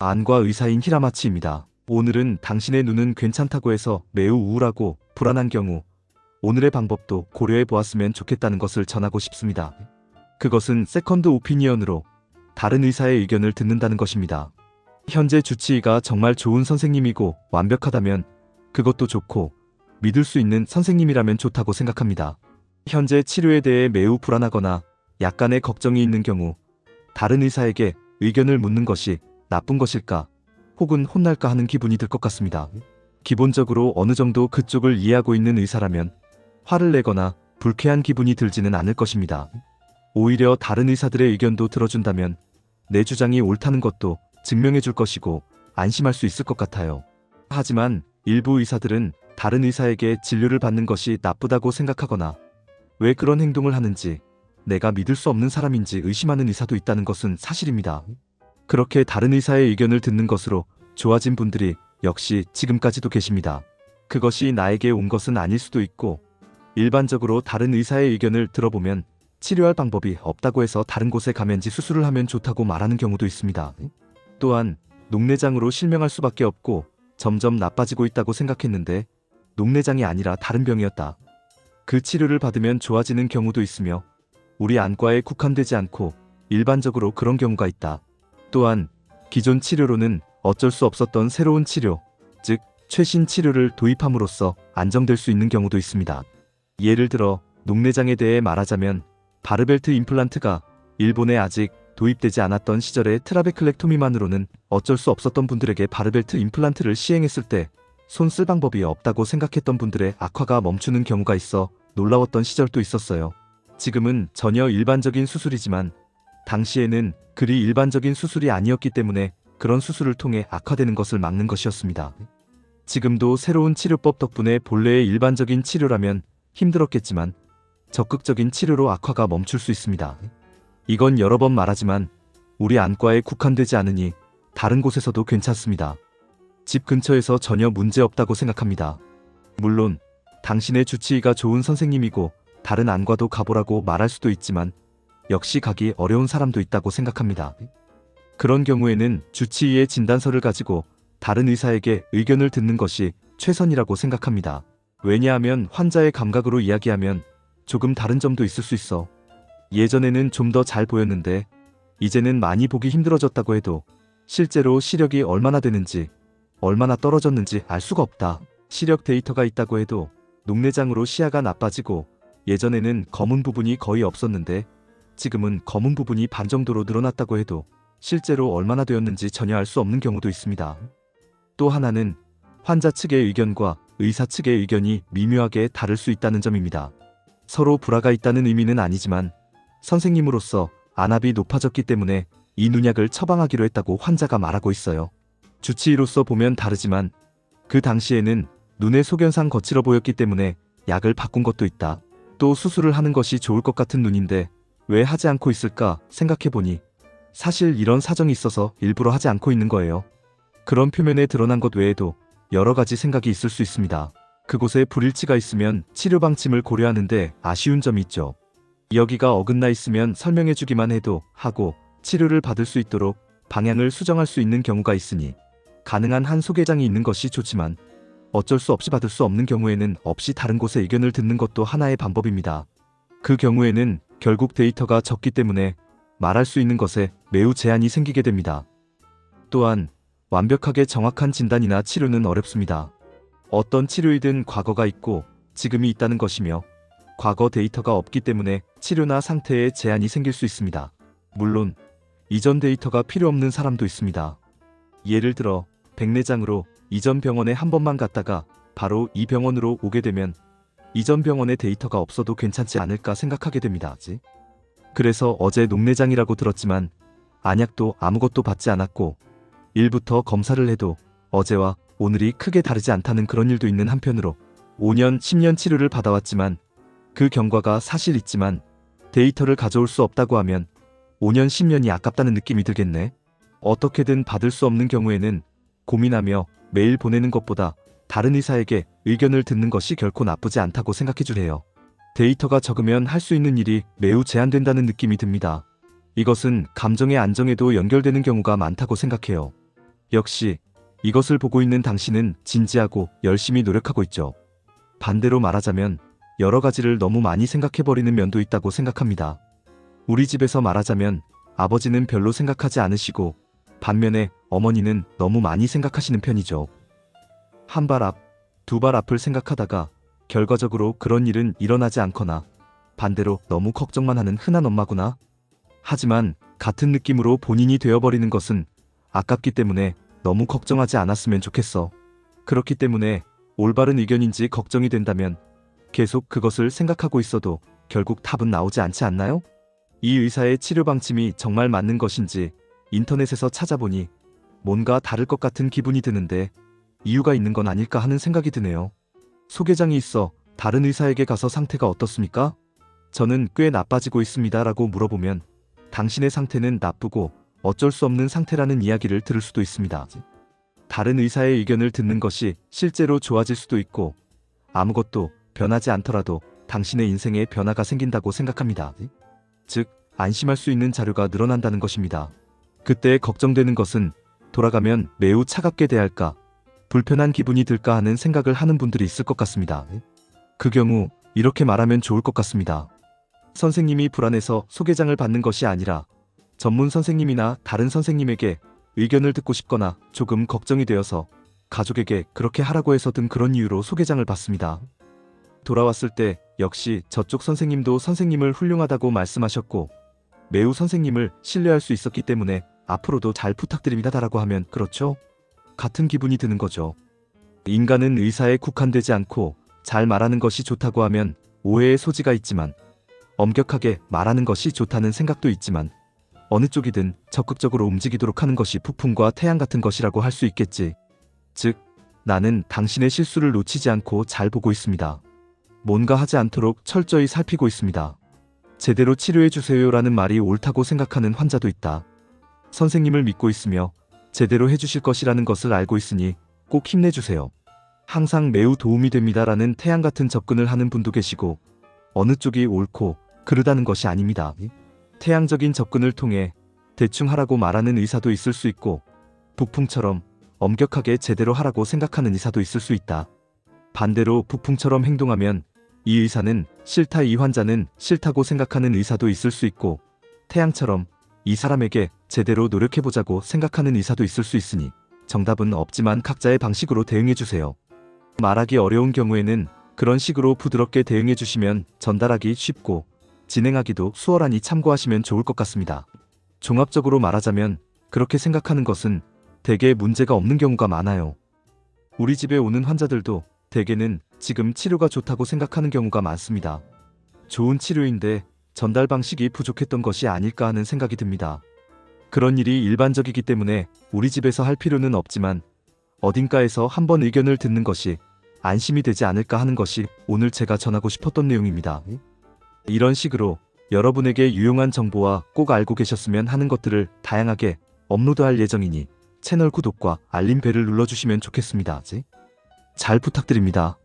안과 의사인 히라마치입니다. 오늘은 당신의 눈은 괜찮다고 해서 매우 우울하고 불안한 경우 오늘의 방법도 고려해 보았으면 좋겠다는 것을 전하고 싶습니다. 그것은 세컨드 오피니언으로 다른 의사의 의견을 듣는다는 것입니다. 현재 주치의가 정말 좋은 선생님이고 완벽하다면 그것도 좋고 믿을 수 있는 선생님이라면 좋다고 생각합니다. 현재 치료에 대해 매우 불안하거나 약간의 걱정이 있는 경우 다른 의사에게 의견을 묻는 것이 나쁜 것일까 혹은 혼날까 하는 기분이 들 것 같습니다. 기본적으로 어느 정도 그쪽을 이해하고 있는 의사라면 화를 내거나 불쾌한 기분이 들지는 않을 것입니다. 오히려 다른 의사들의 의견도 들어준다면 내 주장이 옳다는 것도 증명해 줄 것이고 안심할 수 있을 것 같아요. 하지만 일부 의사들은 다른 의사에게 진료를 받는 것이 나쁘다고 생각하거나 왜 그런 행동을 하는지 내가 믿을 수 없는 사람인지 의심하는 의사도 있다는 것은 사실입니다. 그렇게 다른 의사의 의견을 듣는 것으로 좋아진 분들이 역시 지금까지도 계십니다. 그것이 나에게 온 것은 아닐 수도 있고 일반적으로 다른 의사의 의견을 들어보면 치료할 방법이 없다고 해서 다른 곳에 가면지 수술을 하면 좋다고 말하는 경우도 있습니다. 또한 녹내장으로 실명할 수밖에 없고 점점 나빠지고 있다고 생각했는데 녹내장이 아니라 다른 병이었다. 그 치료를 받으면 좋아지는 경우도 있으며 우리 안과에 국한되지 않고 일반적으로 그런 경우가 있다. 또한 기존 치료로는 어쩔 수 없었던 새로운 치료, 즉 최신 치료를 도입함으로써 안정될 수 있는 경우도 있습니다. 예를 들어 녹내장에 대해 말하자면 바르벨트 임플란트가 일본에 아직 도입되지 않았던 시절에 트라베클렉토미만으로는 어쩔 수 없었던 분들에게 바르벨트 임플란트를 시행했을 때 손 쓸 방법이 없다고 생각했던 분들의 악화가 멈추는 경우가 있어 놀라웠던 시절도 있었어요. 지금은 전혀 일반적인 수술이지만 당시에는 그리 일반적인 수술이 아니었기 때문에 그런 수술을 통해 악화되는 것을 막는 것이었습니다. 지금도 새로운 치료법 덕분에 본래의 일반적인 치료라면 힘들었겠지만 적극적인 치료로 악화가 멈출 수 있습니다. 이건 여러 번 말하지만 우리 안과에 국한되지 않으니 다른 곳에서도 괜찮습니다. 집 근처에서 전혀 문제 없다고 생각합니다. 물론 당신의 주치의가 좋은 선생님이고 다른 안과도 가보라고 말할 수도 있지만 역시 가기 어려운 사람도 있다고 생각합니다. 그런 경우에는 주치의의 진단서를 가지고 다른 의사에게 의견을 듣는 것이 최선이라고 생각합니다. 왜냐하면 환자의 감각으로 이야기하면 조금 다른 점도 있을 수 있어. 예전에는 좀 더 잘 보였는데 이제는 많이 보기 힘들어졌다고 해도 실제로 시력이 얼마나 되는지 얼마나 떨어졌는지 알 수가 없다. 시력 데이터가 있다고 해도 녹내장으로 시야가 나빠지고 예전에는 검은 부분이 거의 없었는데 지금은 검은 부분이 반 정도로 늘어났다고 해도 실제로 얼마나 되었는지 전혀 알 수 없는 경우도 있습니다. 또 하나는 환자 측의 의견과 의사 측의 의견이 미묘하게 다를 수 있다는 점입니다. 서로 불화가 있다는 의미는 아니지만 선생님으로서 안압이 높아졌기 때문에 이 눈약을 처방하기로 했다고 환자가 말하고 있어요. 주치의로서 보면 다르지만 그 당시에는 눈의 소견상 거칠어 보였기 때문에 약을 바꾼 것도 있다. 또 수술을 하는 것이 좋을 것 같은 눈인데 왜 하지 않고 있을까 생각해보니 사실 이런 사정이 있어서 일부러 하지 않고 있는 거예요. 그런 표면에 드러난 것 외에도 여러 가지 생각이 있을 수 있습니다. 그곳에 불일치가 있으면 치료 방침을 고려하는데 아쉬운 점이 있죠. 여기가 어긋나 있으면 설명해주기만 해도 하고 치료를 받을 수 있도록 방향을 수정할 수 있는 경우가 있으니 가능한 한 소개장이 있는 것이 좋지만 어쩔 수 없이 받을 수 없는 경우에는 없이 다른 곳의 의견을 듣는 것도 하나의 방법입니다. 그 경우에는 결국 데이터가 적기 때문에 말할 수 있는 것에 매우 제한이 생기게 됩니다. 또한 완벽하게 정확한 진단이나 치료는 어렵습니다. 어떤 치료이든 과거가 있고 지금이 있다는 것이며 과거 데이터가 없기 때문에 치료나 상태에 제한이 생길 수 있습니다. 물론 이전 데이터가 필요 없는 사람도 있습니다. 예를 들어 백내장으로 이전 병원에 한 번만 갔다가 바로 이 병원으로 오게 되면 이전 병원의 데이터가 없어도 괜찮지 않을까 생각하게 됩니다. 그래서 어제 녹내장이라고 들었지만 안약도 아무것도 받지 않았고 일부터 검사를 해도 어제와 오늘이 크게 다르지 않다는 그런 일도 있는 한편으로 5년, 10년 치료를 받아왔지만 그 경과가 사실 있지만 데이터를 가져올 수 없다고 하면 5년, 10년이 아깝다는 느낌이 들겠네. 어떻게든 받을 수 없는 경우에는 고민하며 메일 보내는 것보다 다른 의사에게 의견을 듣는 것이 결코 나쁘지 않다고 생각해 주래요. 데이터가 적으면 할 수 있는 일이 매우 제한된다는 느낌이 듭니다. 이것은 감정의 안정에도 연결되는 경우가 많다고 생각해요. 역시 이것을 보고 있는 당신은 진지하고 열심히 노력하고 있죠. 반대로 말하자면 여러 가지를 너무 많이 생각해버리는 면도 있다고 생각합니다. 우리 집에서 말하자면 아버지는 별로 생각하지 않으시고 반면에 어머니는 너무 많이 생각하시는 편이죠. 한 발 앞, 두 발 앞을 생각하다가 결과적으로 그런 일은 일어나지 않거나 반대로 너무 걱정만 하는 흔한 엄마구나. 하지만 같은 느낌으로 본인이 되어버리는 것은 아깝기 때문에 너무 걱정하지 않았으면 좋겠어. 그렇기 때문에 올바른 의견인지 걱정이 된다면 계속 그것을 생각하고 있어도 결국 답은 나오지 않지 않나요? 이 의사의 치료 방침이 정말 맞는 것인지 인터넷에서 찾아보니 뭔가 다를 것 같은 기분이 드는데 이유가 있는 건 아닐까 하는 생각이 드네요. 소개장이 있어 다른 의사에게 가서 상태가 어떻습니까? 저는 꽤 나빠지고 있습니다 라고 물어보면 당신의 상태는 나쁘고 어쩔 수 없는 상태라는 이야기를 들을 수도 있습니다. 다른 의사의 의견을 듣는 것이 실제로 좋아질 수도 있고 아무것도 변하지 않더라도 당신의 인생에 변화가 생긴다고 생각합니다. 즉, 안심할 수 있는 자료가 늘어난다는 것입니다. 그때 걱정되는 것은 돌아가면 매우 차갑게 대할까, 불편한 기분이 들까 하는 생각을 하는 분들이 있을 것 같습니다. 그 경우 이렇게 말하면 좋을 것 같습니다. 선생님이 불안해서 소개장을 받는 것이 아니라 전문 선생님이나 다른 선생님에게 의견을 듣고 싶거나 조금 걱정이 되어서 가족에게 그렇게 하라고 해서 든 그런 이유로 소개장을 받습니다. 돌아왔을 때 역시 저쪽 선생님도 선생님을 훌륭하다고 말씀하셨고 매우 선생님을 신뢰할 수 있었기 때문에 앞으로도 잘 부탁드립니다 라고 하면 그렇죠? 같은 기분이 드는 거죠. 인간은 의사에 국한되지 않고 잘 말하는 것이 좋다고 하면 오해의 소지가 있지만 엄격하게 말하는 것이 좋다는 생각도 있지만 어느 쪽이든 적극적으로 움직이도록 하는 것이 북풍과 태양 같은 것이라고 할 수 있겠지. 즉, 나는 당신의 실수를 놓치지 않고 잘 보고 있습니다. 뭔가 하지 않도록 철저히 살피고 있습니다. 제대로 치료해주세요라는 말이 옳다고 생각하는 환자도 있다. 선생님을 믿고 있으며 제대로 해주실 것이라는 것을 알고 있으니 꼭 힘내주세요. 항상 매우 도움이 됩니다라는 태양 같은 접근을 하는 분도 계시고 어느 쪽이 옳고 그르다는 것이 아닙니다. 태양적인 접근을 통해 대충 하라고 말하는 의사도 있을 수 있고 북풍처럼 엄격하게 제대로 하라고 생각하는 의사도 있을 수 있다. 반대로 북풍처럼 행동하면 이 의사는 싫다, 이 환자는 싫다고 생각하는 의사도 있을 수 있고 태양처럼 이 사람에게 제대로 노력해보자고 생각하는 의사도 있을 수 있으니 정답은 없지만 각자의 방식으로 대응해주세요. 말하기 어려운 경우에는 그런 식으로 부드럽게 대응해주시면 전달하기 쉽고 진행하기도 수월하니 참고하시면 좋을 것 같습니다. 종합적으로 말하자면 그렇게 생각하는 것은 대개 문제가 없는 경우가 많아요. 우리 집에 오는 환자들도 대개는 지금 치료가 좋다고 생각하는 경우가 많습니다. 좋은 치료인데 전달 방식이 부족했던 것이 아닐까 하는 생각이 듭니다. 그런 일이 일반적이기 때문에 우리 집에서 할 필요는 없지만 어딘가에서 한번 의견을 듣는 것이 안심이 되지 않을까 하는 것이 오늘 제가 전하고 싶었던 내용입니다. 이런 식으로 여러분에게 유용한 정보와 꼭 알고 계셨으면 하는 것들을 다양하게 업로드할 예정이니 채널 구독과 알림벨을 눌러주시면 좋겠습니다. 잘 부탁드립니다.